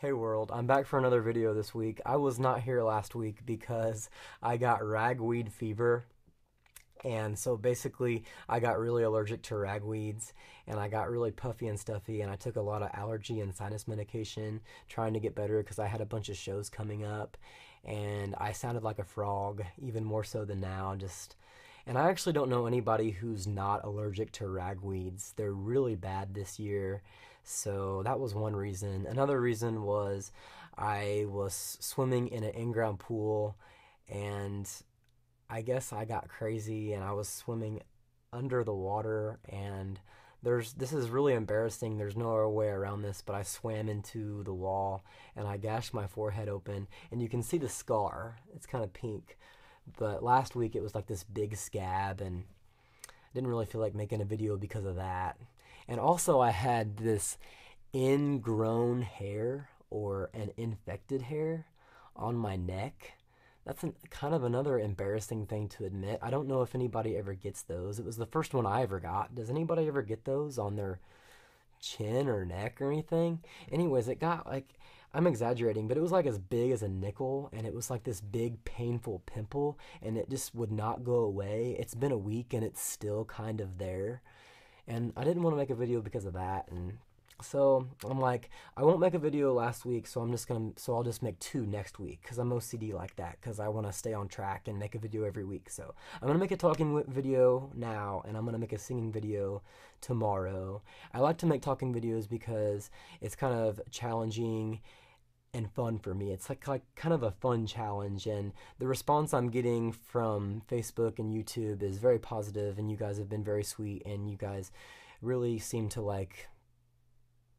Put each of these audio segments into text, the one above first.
Hey world, I'm back for another video this week. I was not here last week because I got ragweed fever. And so basically, I got really allergic to ragweeds and I got really puffy and stuffy. And I took a lot of allergy and sinus medication trying to get better because I had a bunch of shows coming up. And I sounded like a frog, even more so than now. And I actually don't know anybody who's not allergic to ragweeds. They're really bad this year. So that was one reason. Another reason was I was swimming in an in-ground pool and I guess I got crazy and I was swimming under the water and this is really embarrassing. There's no way around this, but I swam into the wall and I gashed my forehead open and you can see the scar. It's kind of pink. But last week it was like this big scab and I didn't really feel like making a video because of that. And also I had this ingrown hair or an infected hair on my neck. That's kind of another embarrassing thing to admit. I don't know if anybody ever gets those. It was the first one I ever got. Does anybody ever get those on their chin or neck or anything? Anyways, it got like, I'm exaggerating, but it was like as big as a nickel and it was like this big painful pimple and it just would not go away. It's been a week and it's still kind of there. And I didn't want to make a video because of that. And so I'm like, I won't make a video last week, so I'll just make two next week because I'm OCD like that because I want to stay on track and make a video every week. So I'm gonna make a talking video now, and I'm gonna make a singing video tomorrow. I like to make talking videos because it's kind of challenging and fun for me. It's like kind of a fun challenge, and the response I'm getting from Facebook and YouTube is very positive, and you guys have been very sweet, and you guys really seem to like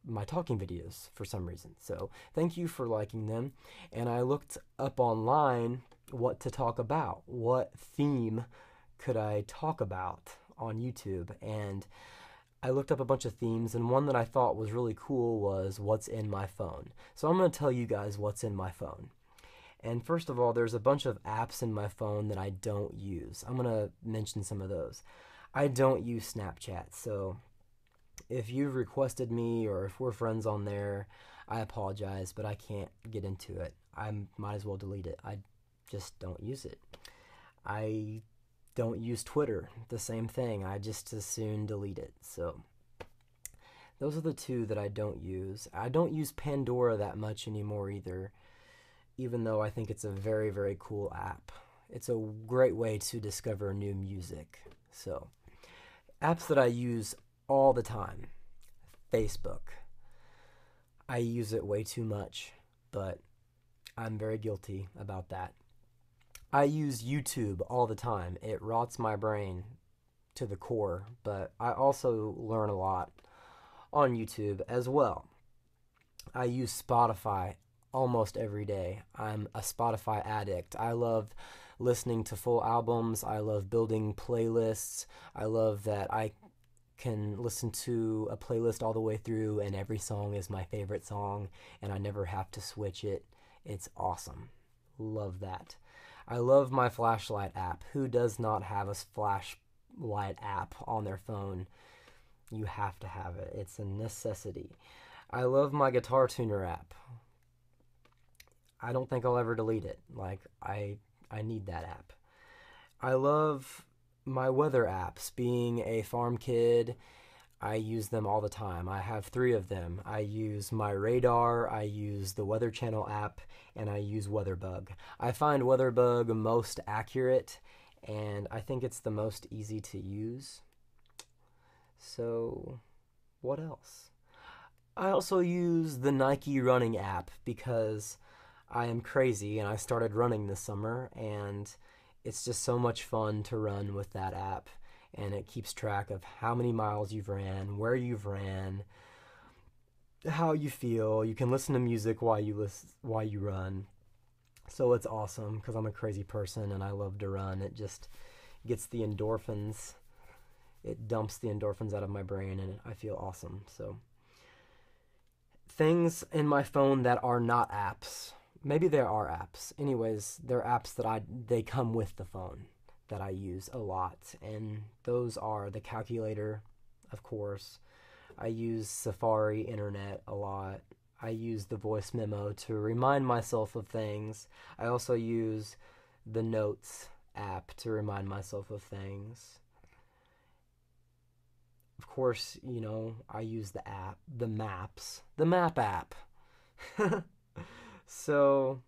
my talking videos for some reason. So thank you for liking them. And I looked up online what to talk about. What theme could I talk about on YouTube? And I looked up a bunch of themes, and one that I thought was really cool was what's in my phone. So I'm going to tell you guys what's in my phone. And first of all, there's a bunch of apps in my phone that I don't use. I'm going to mention some of those. I don't use Snapchat, so if you've requested me or if we're friends on there, I apologize, but I can't get into it. I might as well delete it. I just don't use it. I don't use Twitter. The same thing. I just as soon delete it. So those are the two that I don't use. I don't use Pandora that much anymore either, even though I think it's a very, very cool app. It's a great way to discover new music. So apps that I use all the time. Facebook. I use it way too much, but I'm very guilty about that. I use YouTube all the time. It rots my brain to the core, but I also learn a lot on YouTube as well. I use Spotify almost every day. I'm a Spotify addict. I love listening to full albums. I love building playlists. I love that I can listen to a playlist all the way through and every song is my favorite song and I never have to switch it. It's awesome. Love that. I love my flashlight app. Who does not have a flashlight app on their phone? You have to have it. It's a necessity. I love my guitar tuner app. I don't think I'll ever delete it. Like I need that app. I love my weather apps. Being a farm kid, I use them all the time. I have three of them. I use my radar, I use the Weather Channel app, and I use WeatherBug. I find WeatherBug most accurate, and I think it's the most easy to use. So, what else? I also use the Nike running app because I am crazy and I started running this summer, and it's just so much fun to run with that app, and it keeps track of how many miles you've ran, where you've ran, how you feel. You can listen to music while you run. So it's awesome because I'm a crazy person and I love to run. It just gets the endorphins. It dumps the endorphins out of my brain and I feel awesome. So things in my phone that are not apps. Maybe there are apps. Anyways, they're apps that they come with the phone that I use a lot. And those are the calculator, of course. I use Safari Internet a lot. I use the voice memo to remind myself of things. I also use the Notes app to remind myself of things. Of course, I use the app, the map app. So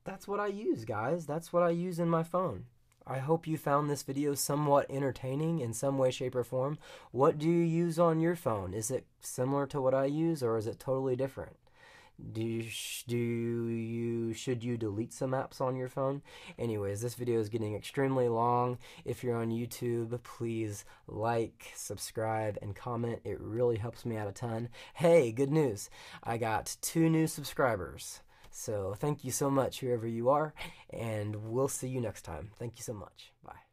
that's what I use, guys. That's what I use in my phone. I hope you found this video somewhat entertaining in some way, shape, or form. What do you use on your phone? Is it similar to what I use, or is it totally different? Should you delete some apps on your phone? Anyways, this video is getting extremely long. If you're on YouTube, please like, subscribe, and comment. It really helps me out a ton. Hey, good news. I got 2 new subscribers. So thank you so much, whoever you are, and we'll see you next time. Thank you so much. Bye.